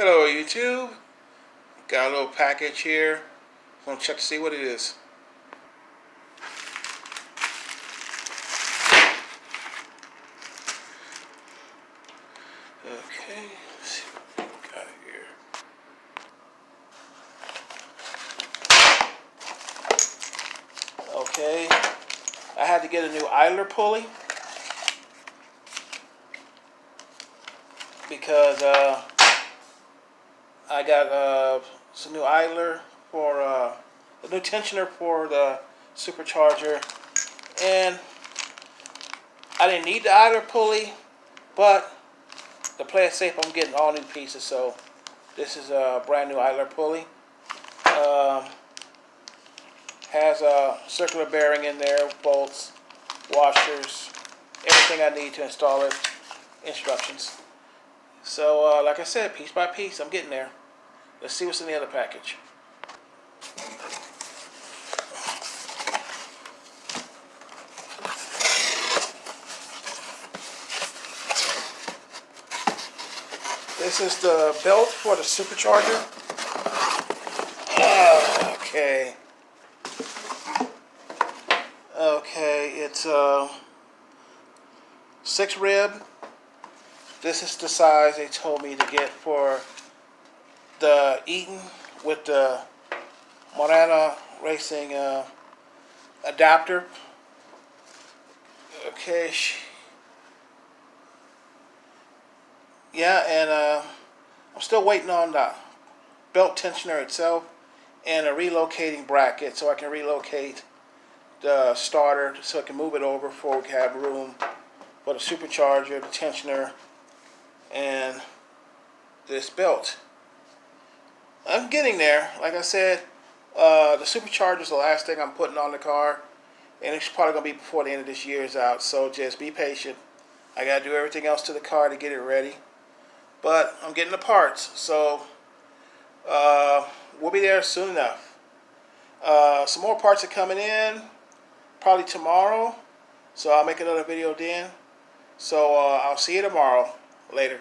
Hello YouTube, got a little package here. I'm gonna check to see what it is. Okay, let's see what we got here. Okay, I had to get a new idler pulley because I got some new idler for a new tensioner for the supercharger, and I didn't need the idler pulley, but to play it safe, I'm getting all new pieces. So this is a brand new idler pulley. Has a circular bearing in there, bolts, washers, everything I need to install it, instructions. So like I said, piece by piece, I'm getting there. Let's see what's in the other package. This is the belt for the supercharger. Okay. Okay, it's 6 rib. This is the size they told me to get for the Eaton with the Morana racing adapter. Okay. Yeah, and I'm still waiting on the belt tensioner itself and a relocating bracket so I can relocate the starter so I can move it over before we can have room for the supercharger, the tensioner, and this belt. I'm getting there. Like I said, the supercharger is the last thing I'm putting on the car, and it's probably going to be before the end of this year is out, so just be patient. I got to do everything else to the car to get it ready, but I'm getting the parts, so we'll be there soon enough. Some more parts are coming in probably tomorrow, so I'll make another video then. So I'll see you tomorrow. Later.